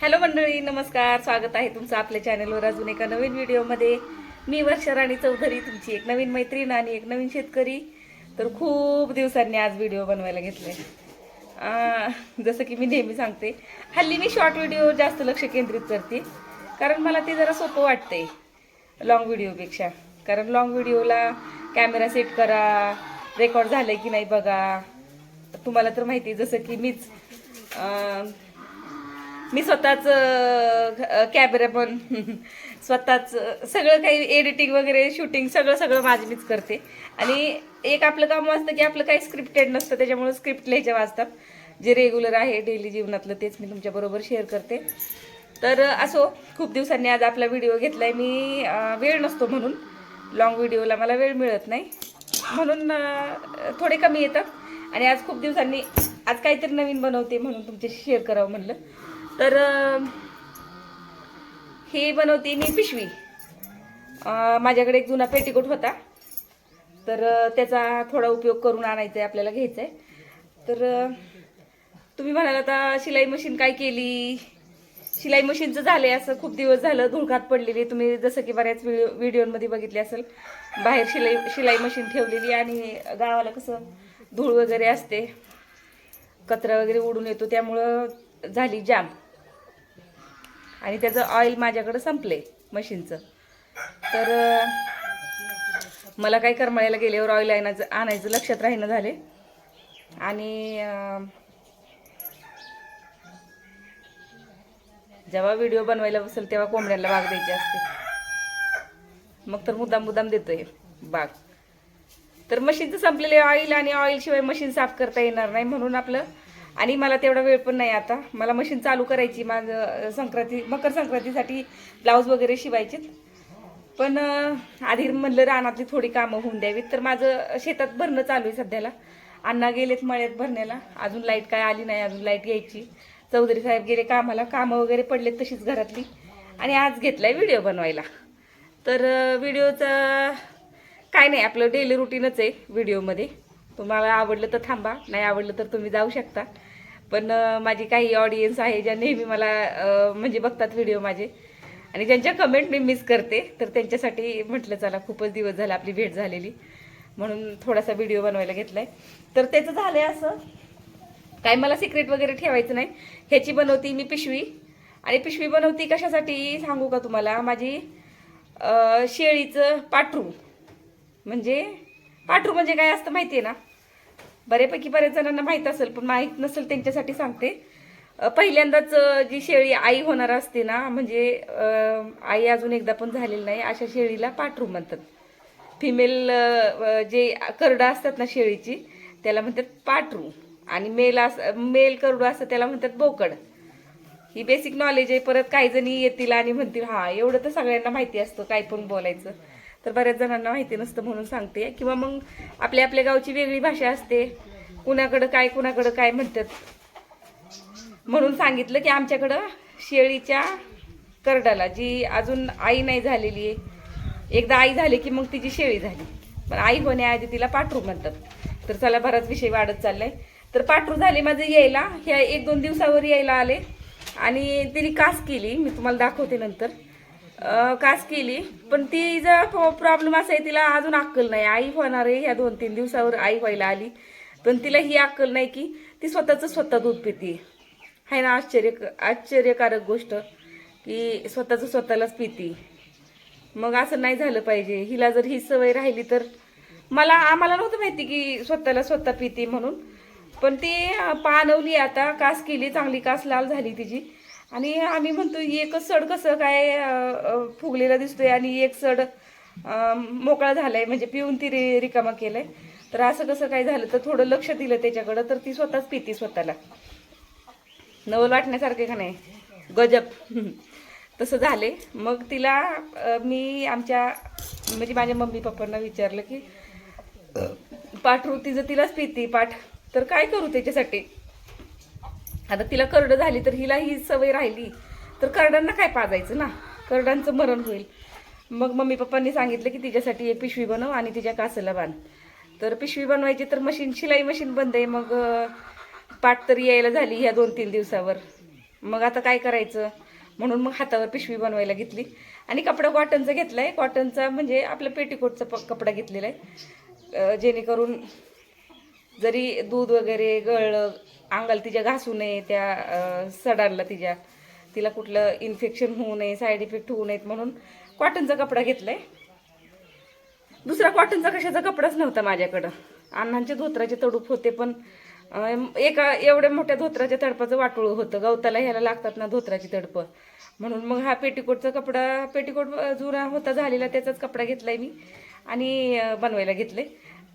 Hello मंडळी, नमस्कार. स्वागत आहे तुमचं आपल्या चॅनलवर अजून एका नवीन व्हिडिओमध्ये. मी वर्षा राणी चौधरी, तुमची एक नवीन मैत्रीण आणि एक नवीन शेतकरी. तर खूप दिवसांनी आज व्हिडिओ बनवायला घेतले. जसं की मी नेहमी सांगते, हल्ली मी शॉर्ट व्हिडिओ जास्त लक्ष केंद्रित करते, कारण मला ते जरा सोपं वाटते लॉंग व्हिडिओपेक्षा. कारण लॉंग व्हिडिओला कॅमेरा सेट करा, रेकॉर्ड झालंय की नाही बघा. तुम्हाला तर माहिती आहे, जसं की मी स्वतःच कॅमेरा पण स्वतःच सगळं काही एडिटिंग वगैरे शूटिंग सगळं माझी मीच करते. आणि एक आपलं काम असतं की आपलं काही स्क्रिप्टेड नसतं, त्याच्यामुळे स्क्रिप्ट लिहायच्या वाचतात. जे रेग्युलर आहे डेली जीवनातलं तेच मी तुमच्याबरोबर शेअर करते. तर असो, खूप दिवसांनी आज आपला व्हिडिओ घेतलाय मी. वेळ नसतो म्हणून लॉंग व्हिडिओला मला वेळ मिळत नाही, म्हणून थोडे कमी येतात. आणि आज खूप दिवसांनी आज काहीतरी नवीन बनवते म्हणून तुमच्याशी शेअर करावं म्हणलं. तर हे बनवते मी पिशवी. माझ्याकडे एक जुना पेटीकोट होता, तर त्याचा थोडा उपयोग करून आणायचा आहे, आपल्याला घ्यायचा आहे. तर तुम्ही म्हणाल आता शिलाई मशीन काय केली. शिलाई मशीनचं झाले असं खूप दिवस झालं धुळकात पडलेली. तुम्ही जसं की बऱ्याच व्हिडिओमध्ये बघितले असेल, बाहेर शिलाई मशीन ठेवलेली आणि गावाला कसं धूळ वगैरे असते, कचरा वगैरे उडून येतो, त्यामुळं झाली जाम. आणि त्याचं ऑइल माझ्याकडं संपले मशीनचं. तर मला काही करमाळ्याला गेल्यावर ऑइल आणायचं लक्षात राहीनं झाले. आणि जेव्हा व्हिडिओ बनवायला बसेल तेव्हा कोंबड्यांना बाग द्यायची असते, मग तर मुद्दाम देतोय बाग. तर मशीनचं संपलेले ऑइल, आणि ऑइल शिवाय मशीन साफ करता येणार नाही म्हणून आपलं. आणि मला तेवढा वेळ पण नाही आता, मला मशीन चालू करायची. माझं मकर संक्रांतीसाठी ब्लाऊज वगैरे शिवायचे. पण आधी म्हणलं रानातली थोडी कामं होऊन द्यावीत. तर माझं शेतात भरणं चालू आहे सध्याला. अण्णा गेलेत मळ्यात भरण्याला, अजून लाईट काय आली नाही, अजून लाईट घ्यायची. चौधरी साहेब गेले कामाला, कामं वगैरे पडलेत तशीच घरातली. आणि आज घेतलाय व्हिडिओ बनवायला. तर व्हिडिओचं काय नाही, आपलं डेली रुटीनच आहे व्हिडिओमध्ये. तुम्हाला आवडलं तर थांबा, नाही आवडलं तर तुम्ही जाऊ शकता. पण माझी काही ऑडियन्स आहे ज्या नेहमी मला म्हणजे बघतात व्हिडिओ माझे, आणि ज्यांच्या कमेंट मी मिस करते, तर त्यांच्यासाठी म्हटलं चला, खूपच दिवस झाला आपली भेट झालेली, म्हणून थोडासा व्हिडिओ बनवायला घेतलाय. तर त्याचं झालंय असं, काय मला सिक्रेट वगैरे ठेवायचं नाही. ह्याची बनवती मी पिशवी. आणि पिशवी बनवती कशासाठी सांगू का तुम्हाला. माझी शेळीचं पाठरू म्हणजे काय असतं माहिती आहे ना. बऱ्यापैकी बऱ्याच जणांना माहीत असेल, पण माहीत नसेल त्यांच्यासाठी सांगते. पहिल्यांदाच जी शेळी आई होणार असते ना, म्हणजे आई अजून एकदा पण झालेली नाही, अशा शेळीला पाठरू म्हणतात. फिमेल जे करडं असतात ना शेळीची, त्याला म्हणतात पाठरू. आणि मेल करडू असतं त्याला म्हणतात बोकड. ही बेसिक नॉलेज आहे. परत काही जणी येतील आणि म्हणतील हा एवढं तर सगळ्यांना माहिती असतं, काय पण बोलायचं. तर बऱ्याच जणांना माहिती नसतं म्हणून सांगते. किंवा मग आपल्या गावची वेगळी भाषा असते, कुणाकडं काय म्हणतात, म्हणून सांगितलं की आमच्याकडं शेळीच्या करडाला, जी अजून आई नाही झालेली आहे, एकदा आई झाली की मग तिची शेळी झाली, पण आई होण्याआधी तिला पाठरू म्हणतात. तर चला, बराच विषय वाढत चाललाय. तर पाठरू झाले माझं यायला, ह्या 1-2 दिवसावर यायला आले. आणि तिने कास केली, मी तुम्हाला दाखवते नंतर. कास केली, पण तिचा प्रॉब्लेम असा आहे, तिला अजून अक्कल नाही. आई होणार आहे, ह्या 2-3 दिवसावर आई व्हायला आली, पण तिला ही अक्कल नाही की ती स्वतः दूध पिते. आहे ना आश्चर्यकारक गोष्ट, की स्वतःलाच पिती. मग असं नाही झालं पाहिजे. हिला जर ही सवय राहिली तर. आम्हाला नव्हतं माहिती की स्वतः पिती म्हणून. पण ती पाणवली, आता कास केली, चांगली कास लाल झाली तिची. आणि आम्ही म्हणतो एकच सड कसं काय फुगलेला दिसतोय, आणि एक सड मोकळा झालाय, म्हणजे पिऊन ती रिकामा केलाय. तर असं कसं काय झालं. तर थोडं लक्ष दिलं त्याच्याकडं, तर ती स्वतःच पिती स्वतःला. नवल वाटण्यासारखे का नाही, गजब. तसं झाले. मग तिला मी म्हणजे माझ्या मम्मी पप्पांना विचारलं की पाठरू तिलाच पिती पाठ, तर काय करू त्याच्यासाठी. आता तिला करडं झाली, तर हिला ही सवय राहिली तर करडांना काय पाजायचं ना, करडांचं मरण होईल. मग मम्मी पप्पांनी सांगितलं की तिच्यासाठी एक पिशवी बनव आणि तिच्या कासाला बांध. तर पिशवी बनवायची, तर शिलाई मशीन बंद आहे. मग पाठ तरी यायला झाली ह्या 2-3 दिवसावर. मग आता काय करायचं म्हणून मग हातावर पिशवी बनवायला घेतली. आणि कपडा कॉटनचा घेतला आहे. कॉटनचा म्हणजे आपलं पेटीकोटचा कपडा घेतलेला आहे, जेणेकरून जरी दूध वगैरे गळलं अंगाला तिच्या घासू नये, त्या सडांना तिला कुठलं इन्फेक्शन होऊ नये, साईड इफेक्ट होऊ नयेत म्हणून कॉटनचा कपडा घेतलाय. दुसरा कॉटनचा कशाचा कपडाच नव्हता माझ्याकडं. अण्णांचे धोत्राचे तडूप होते, पण एका एवढ्या मोठ्या धोत्राच्या तडपाचं वाटोळ होतं. गवताला ह्याला लागतात ना धोत्राची तडपं, म्हणून मग हा पेटीकोटचा कपडा, पेटीकोट जुना होता झालेला त्याचाच कपडा घेतलाय मी आणि बनवायला घेतले.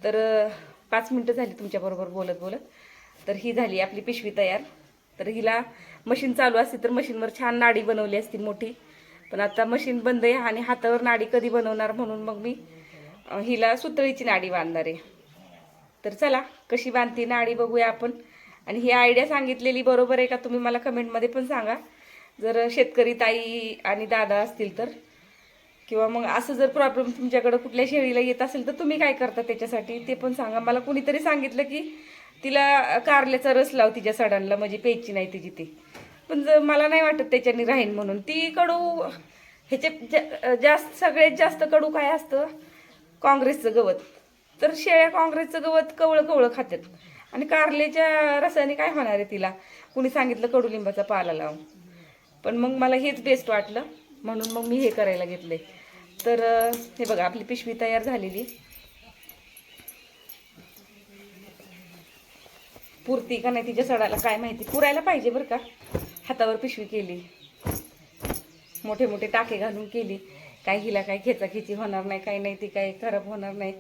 तर 5 मिनटं झाली तुमच्याबरोबर बोलत बोलत. तर ही झाली आपली पिशवी तयार. तर हिला मशीन चालू असते तर मशीनवर छान नाडी बनवली असती मोठी, पण आता मशीन बंद आहे आणि हातावर नाडी कधी बनवणार म्हणून मग मी हिला सुतळीची नाडी बांधणार आहे. तर चला कशी बांधते नाडी बघूया आपण. आणि ही आयडिया सांगितलेली बरोबर आहे का तुम्ही मला कमेंटमध्ये पण सांगा. जर शेतकरी ताई आणि दादा असतील तर, किंवा मग असं जर प्रॉब्लेम तुमच्याकडं कुठल्या शेळीला येत असेल तर तुम्ही काय करता त्याच्यासाठी ते पण सांगा. मला कुणीतरी सांगितलं की तिला कारल्याचा रस लाव तिच्या सडांना, म्हणजे प्यायची नाही तिची ती. पण मला नाही वाटत त्याच्यानी राहीन म्हणून. ती कडू ह्याचे जास्त सगळ्यात जास्त कडू काय असतं, काँग्रेसचं गवत. तर शेळ्या काँग्रेसचं गवत कवळं कवळं खातात आणि कारल्याच्या रसाने काय होणार आहे तिला. कुणी सांगितलं कडुलिंबाचा पाला लावून, पण मग मला हेच बेस्ट वाटलं म्हणून मग मी हे करायला घेतले. तर हे बघा आपली पिशवी तयार झालेली. पुरती का नाही तिच्या सडाला काय माहिती, पुरायला पाहिजे बरं का. हातावर पिशवी केली, मोठे मोठे टाके घालून केली, काय हिला काय खेचाखेची होणार नाही, काही नाही, ती काही खराब होणार नाही,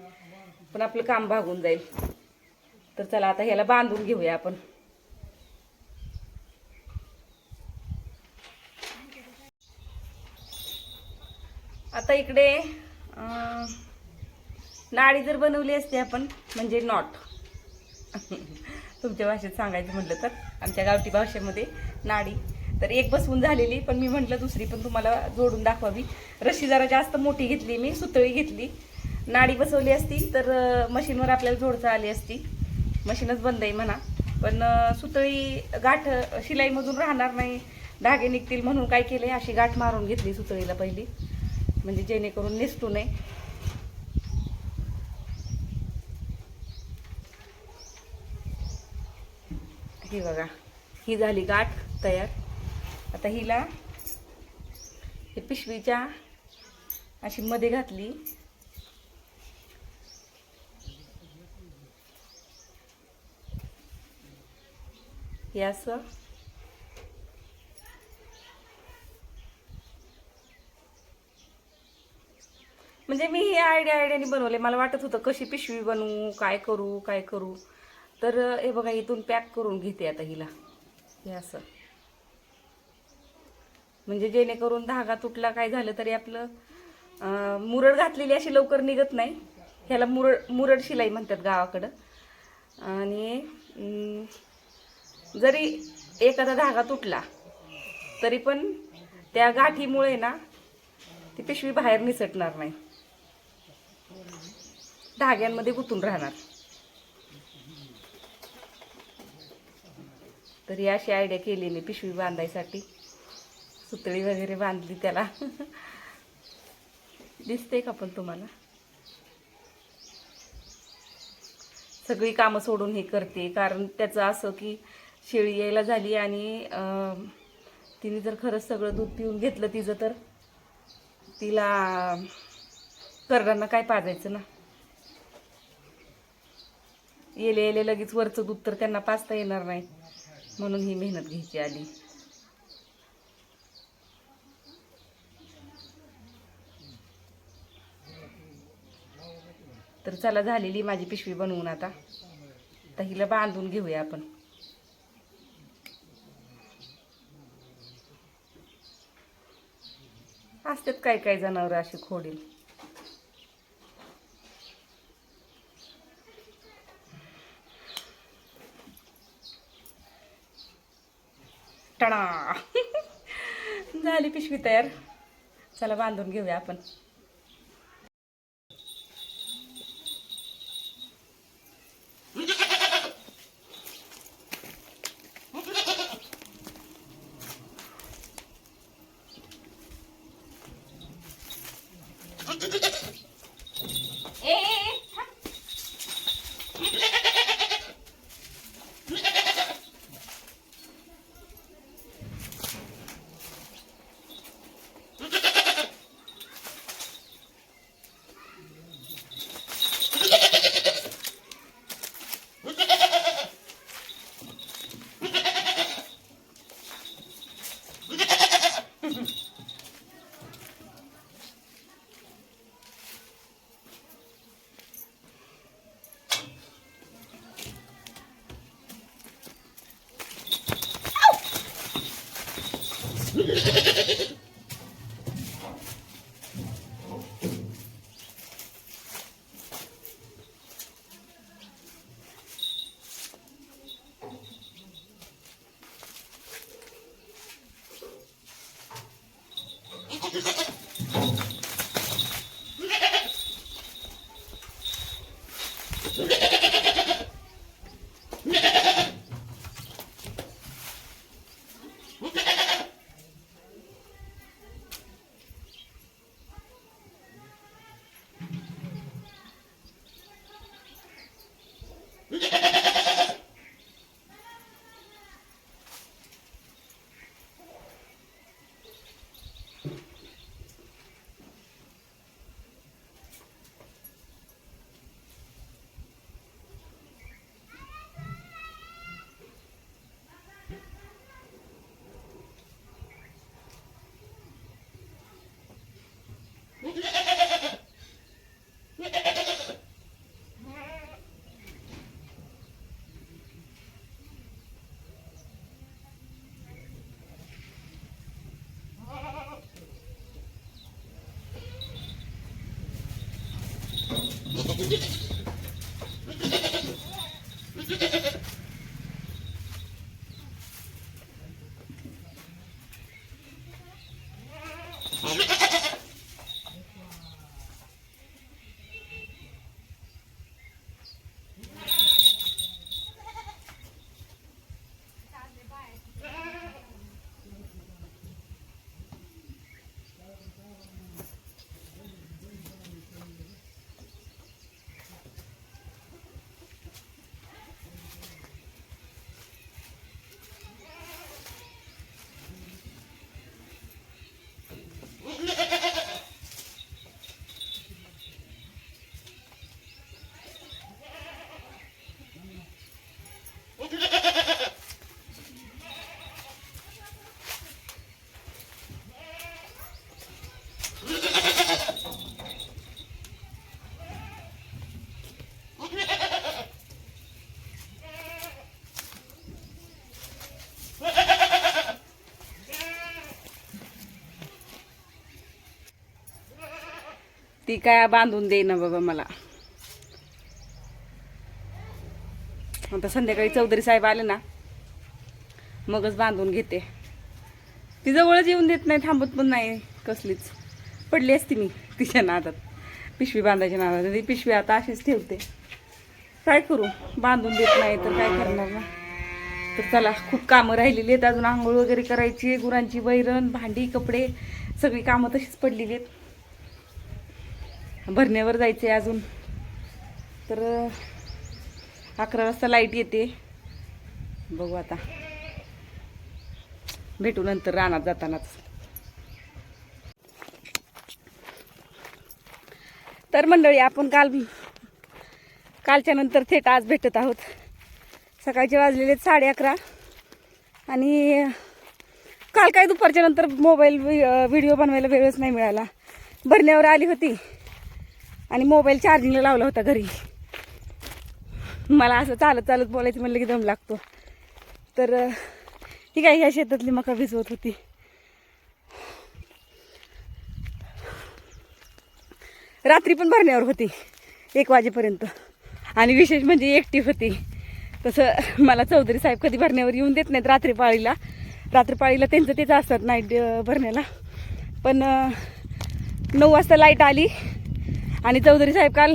पण आपलं काम भागून जाईल. तर चला आता ह्याला बांधून घेऊया आपण. आता इकडे नाडी जर बनवली असते आपण, म्हणजे नॉट तुमच्या भाषेत सांगायचं म्हटलं तर, आमच्या गावठी भाषेमध्ये नाडी. तर एक बसवून झालेली, पण मी म्हटलं दुसरी पण तुम्हाला जोडून दाखवावी. रशी जरा जास्त मोठी घेतली मी, सुतळी घेतली. नाडी बसवली असती तर मशीनवर आपल्याला जोडता आली असती. मशीनच बंद आहे म्हणा, पण सुतळी गाठ शिलाईमधून राहणार नाही, धागे निघतील म्हणून काय केले, अशी गाठ मारून घेतली सुतळीला पहिली, म्हणजे जेणेकरून निसटू नये. ही बघा, ही झाली गाठ तयार. आता हिला हे पिशवीच्या अशी मध्ये घातली. हे असं म्हणजे मी हे आयडियाने बनवले. मला वाटत होतं कशी पिशवी बनवू, काय करू. तर हे बघा इथून पॅक करून घेते आता हिला. हे असं म्हणजे जेणेकरून धागा तुटला काय झालं तरी आपलं मुरड घातलेली अशी लवकर निघत नाही. ह्याला मुरड शिलाई म्हणतात गावाकडं. आणि जरी एखादा धागा तुटला तरी पण त्या गाठीमुळे ना ती पिशवी बाहेर निसटणार नाही, धाग्यांमध्ये गुंतून राहणार. तर ही अशी आयडिया केली मी पिशवी बांधायसाठी. सुतळी वगैरे बांधली त्याला दिसते का पण तुम्हाला. सगळी कामं सोडून हे करते, कारण त्याचं असं की शेळी यायला झाली आणि तिने जर खरंच सगळं दूध पिऊन घेतलं तिचं, तर तिला करडांना काय पाजायचं ना. येले लगेच वरचं दूध तर त्यांना पाजता येणार नाही, म्हणून ही मेहनत घ्यायची आली. तर चला झालेली माझी पिशवी बनवून. आता हिला बांधून घेऊया आपण. असतात काय काय जनावर अशी खोडील. टणा झाली पिशवी तयार. चला बांधून घेऊया आपण. ती काय बांधून देईना बाबा मला. आता संध्याकाळी चौधरी साहेब आले ना मगच बांधून घेते. ती जवळच येऊन देत नाही, थांबत पण नाही कसलीच. पडली असती मी तिच्या नादात, पिशवी बांधायच्या नादात. ती पिशवी आता अशीच ठेवते. काय करू, बांधून देत नाही तर काय करणार ना. तर चला, खूप कामं राहिलेली आहेत अजून. आंघोळ वगैरे करायची, गुरांची वैरण, भांडी, कपडे, सगळी कामं तशीच पडलेली आहेत. भरण्यावर जायचे अजून. तर 11 वाजता लाईट येते. बघू आता, भेटू नंतर रानात जातानाच. तर मंडळी, आपण कालच्या नंतर थेट आज भेटत आहोत. सकाळचे वाजलेले 11:30 आणि काल काय दुपारच्या नंतर मोबाईल व्हिडिओ बनवायला वेळच नाही मिळाला. भरण्यावर आली होती आणि मोबाईल चार्जिंगला लावला होता घरी. मला असं चालत चालत बोलायचं म्हणलं की दम लागतो. तर ही काय, ह्या शेतातली मका भिजवत होती. रात्री पण भरण्यावर होती 1 वाजेपर्यंत. आणि विशेष म्हणजे एकटी होती. तसं मला चौधरी साहेब कधी भरण्यावर येऊन देत नाहीत रात्रीपाळीला. रात्रीपाळीला त्यांचं तेच असतात नाईट भरण्याला. पण 9 वाजता लाईट आली आणि चौधरी साहेब काल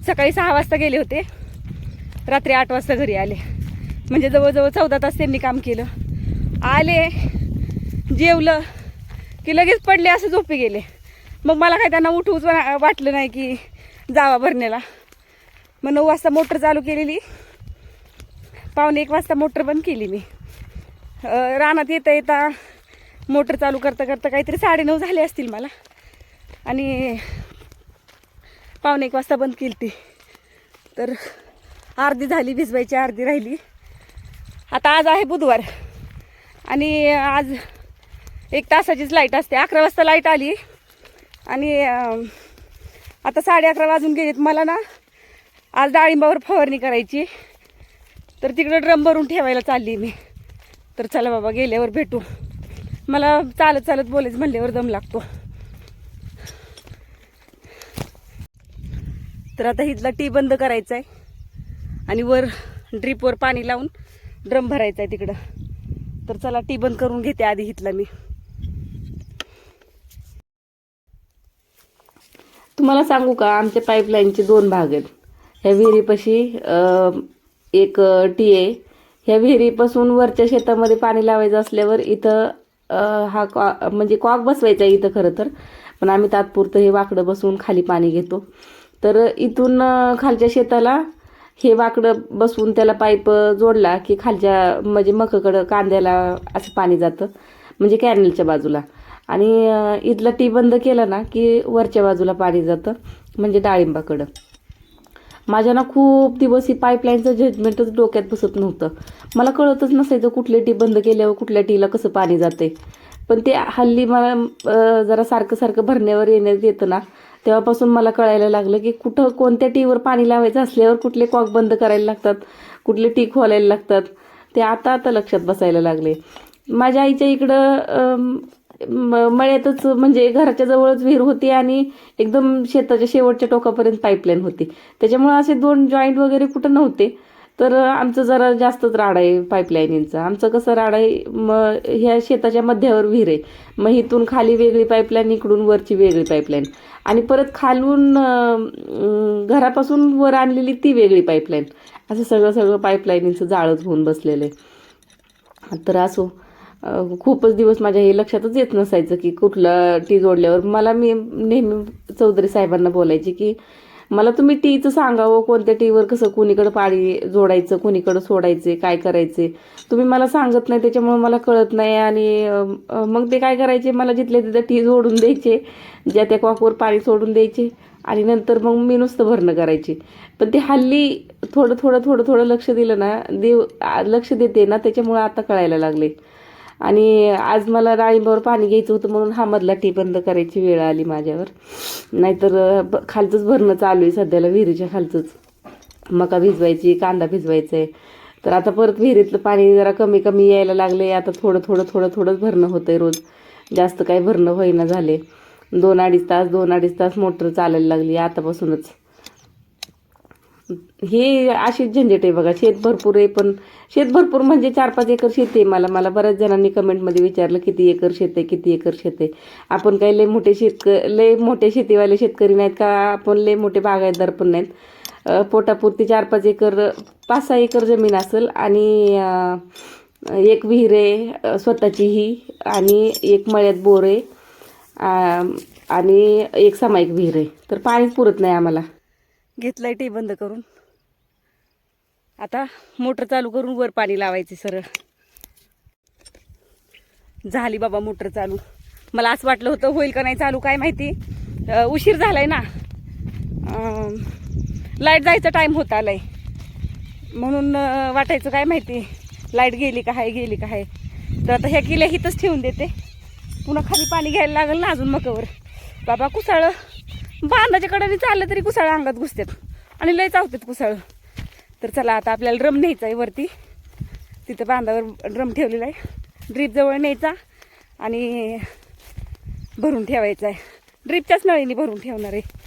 सकाळी 6 वाजता गेले होते. रात्री 8 वाजता घरी आले. म्हणजे जवळजवळ 14 तास त्यांनी काम केलं. आले, जेवलं की लगेच पडले, असं झोपी गेले. मग मला काय त्यांना उठवूच वाटलं नाही की जावा भरण्याला. मग 9 वाजता मोटर चालू केलेली. 1:45 वाजता मोटर बंद केली मी. रानात येता येता मोटर चालू करता करता काहीतरी 9:30 झाले असतील मला. आणि 1:45 वाजता बंद केली ती. तर अर्धी झाली भिजवायची, अर्धी राहिली. आता आज आहे बुधवार आणि आज 1 तासाचीच लाईट असते. 11 वाजता लाईट आली आणि आता 11:30 वाजून गेलेत. मला ना आज डाळिंबावर फवारणी करायची. तर तिकडं ड्रम भरून ठेवायला चालली मी. तर चला बाबा, गेल्यावर भेटू. मला चालत चालत बोलायचं म्हणल्यावर दम लागतो. तर आता हिथला टी बंद करायचा आहे आणि वर ड्रीपवर पाणी लावून ड्रम भरायचा आहे तिकडं. तर चला टी बंद करून घेते आधी हिथला मी. तुम्हाला सांगू का, आमच्या पाईपलाईनचे 2 भाग आहेत. ह्या विहिरीपाशी एक टी आहे. ह्या विहिरीपासून वरच्या शेतामध्ये पाणी लावायचं असल्यावर इथं म्हणजे कॉक बसवायचा आहे इथं खरं तर, पण आम्ही तात्पुरतं हे वाकडं बसवून खाली पाणी घेतो. तर इथून खालच्या शेताला हे वाकडं बसवून त्याला पाईप जोडला की खालच्या म्हणजे मकाकडं कांद्याला असं पाणी जातं, म्हणजे कॅनलच्या बाजूला. आणि इथला टी बंद केला ना की वरच्या बाजूला पाणी जातं, म्हणजे डाळिंबाकडं. माझ्या ना खूप दिवस ही पाईपलाईनचं जजमेंटच डोक्यात बसत नव्हतं. मला कळतच नसायचं कुठले टी बंद केल्यावर कुठल्या टीला कसं पाणी जाते. पण ते हल्ली मला जरा सारखं भरण्यावर येण्यात येतं ना, तेव्हापासून मला कळायला लागलं की कुठं कोणत्या टीवर पाणी लावायचं असल्यावर कुठले कॉक बंद करायला लागतात, कुठले टी खोलायला लागतात, ते आता लक्षात बसायला लागले. माझ्या आईच्या इकडं मळ्यातच म्हणजे घराच्या जवळच विहीर होती आणि एकदम शेताच्या शेवटच्या टोकापर्यंत पाईपलाईन होती. त्याच्यामुळे असे 2 जॉईंट वगैरे कुठं नव्हते. तर आमचं जरा जास्तच राडा आहे पाईपलाईनींचा. आमचं कसं राडा आहे, मग ह्या शेताच्या मध्यावर विहीर आहे, मग इथून खाली वेगळी पाईपलाईन, इकडून वरची वेगळी पाईपलाईन, आणि परत खालून घरापासून वर आणलेली ती वेगळी पाईपलाईन. असं सगळं पाईपलाईनींचं जाळंच होऊन बसलेलं आहे. तर असो, खूपच दिवस माझ्या हे लक्षातच येत नसायचं की कुठलं टी जोडल्यावर. मी नेहमी चौधरी साहेबांना बोलायची की मला तुम्ही टीचं सांगावं, कोणत्या टीवर कसं कोणीकडं पाणी जोडायचं, कोणीकडं सोडायचे, काय करायचे, तुम्ही मला सांगत नाही, त्याच्यामुळे मला कळत नाही. आणि मग ते काय करायचे, मला जिथल्या तिथं टी जोडून द्यायचे, ज्या त्या कॉकवर पाणी सोडून द्यायचे, आणि नंतर मग मी नुसतं भरणं करायची. पण ते हल्ली थोडं लक्ष दिलं ना, लक्ष देते ना, त्याच्यामुळे आता कळायला लागले. आणि आज मला डाळिंबावर पाणी घ्यायचं होतं म्हणून हा मधला टी बंद करायची वेळ आली माझ्यावर. नाहीतर खालचंच भरणं चालू आहे सध्याला, विहिरीच्या खालचंच. मका भिजवायची, कांदा भिजवायचा आहे. तर आता परत विहिरीतलं पाणी जरा कमी यायला लागले. आता थोडंच भरणं होतं आहे रोज, जास्त काही भरणं होईना झाले. 2-2.5 तास मोटर चालायला लागली आतापासूनच. हे अशीच झंझट आहे बघा. शेत भरपूर आहे, पण शेत भरपूर म्हणजे 4-5 एकर शेती आहे. मला बऱ्याच जणांनी कमेंटमध्ये विचारलं किती एकर शेत आहे. आपण काही लय मोठे शेतीवाले शेतकरी नाहीत का, आपण लय मोठे बागायतदार पण नाहीत. पोटापुरती 4-5 एकर, 5-6 एकर जमीन असेल, आणि एक विहीर आहे स्वतःची ही, आणि एक मळ्यात बोर आहे, आणि एक सामायिक विहीर आहे. तर पाणीच पुरत नाही आम्हाला. घेतलंय टी बंद करून, आता मोटर चालू करून वर पाणी लावायचे सरळ. झाली बाबा मोटर चालू. मला असं वाटलं होतं होईल का नाही चालू, काय माहिती. उशीर झालाय ना, लाईट जायचा टाईम होता आलाय, म्हणून वाटायचं काय माहिती लाईट गेली का आहे. तर आता ह्या किल्ल्या हिथंच ठेवून देते, पुन्हा खाली पाणी घ्यायला लागेल ना अजून मकावर. बाबा कुसाळ बांधाच्या कडेने चाललं तरी कुसाळ अंगात घुसतात आणि लय चावतात कुसाळ. तर चला आता आपल्याला ड्रम न्यायचा आहे वरती, तिथं बांधावर ड्रम ठेवलेला आहे. ड्रीप जवळ न्यायचा आणि भरून ठेवायचा आहे. ड्रीपच्याच नळीने भरून ठेवणार आहे.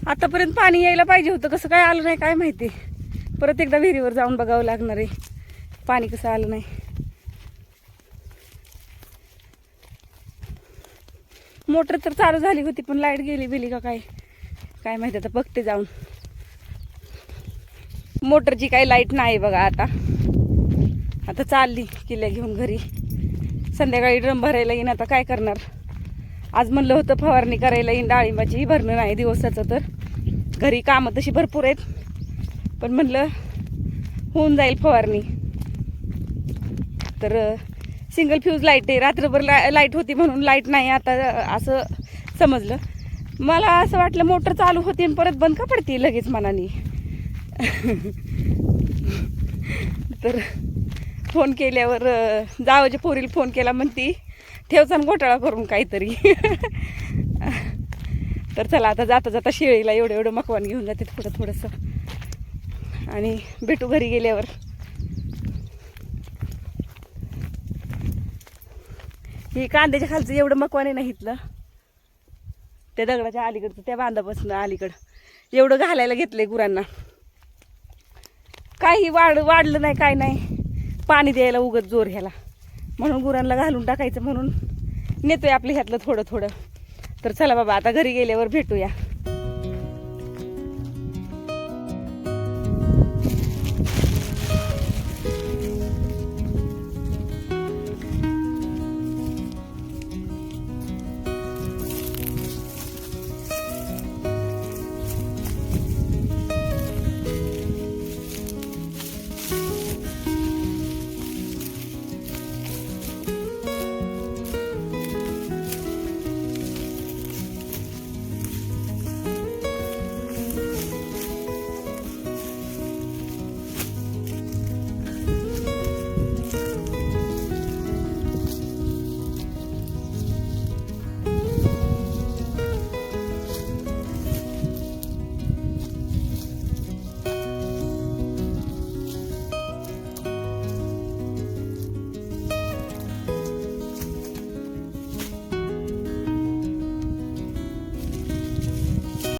आतापर्यंत पाणी यायला पाहिजे होतं, कसं काय आलं नाही काय माहिती. परत एकदा विहिरीवर जाऊन बघावं लागणार आहे पाणी कसं आलं नाही. मोटर तर चालू झाली होती, पण लाईट गेली का काय माहिती. आता बघते जाऊन. मोटरची काही लाईट नाही बघा. आता चालली किल्ल्या घेऊन घरी. संध्याकाळी ड्रम भरायला येईन. आता काय करणार. आज म्हणलं होतं फवारणी करायला येईन डाळिंबाची, भरणं नाही दिवसाचं. तर घरी कामं तशी भरपूर आहेत, पण म्हणलं होऊन जाईल फवारणी. तर सिंगल फ्यूज लाईट आहे. रात्रभर लाईट होती म्हणून लाईट नाही आता असं समजलं. मला असं वाटलं मोटर चालू होती आणि परत बंद का पडते लगेच मनाने. तर फोन केल्यावर जावच्या पोरीला फोन केला म्हणती ठेवचा घोटाळा करून काहीतरी. तर चला आता जाता जाता शेळीला एवढं एवढं मकवान घेऊन जाते थोडंसं आणि भेटू घरी गेल्यावर. ही कांद्याच्या खालचं एवढं मकवाने नाही इथलं, त्या दगडाच्या अलीकडचं त्या बांधापासून अलीकडं एवढं घालायला घेतलंय गुरांना. काही वाढलं नाही काय नाही, पाणी द्यायला उगत जोर ह्याला म्हणून गुरांना घालून टाकायचं म्हणून नेतोय आपल्या ह्यातलं थोडं थोडं. तर चला बाबा आता घरी गेल्यावर भेटूया.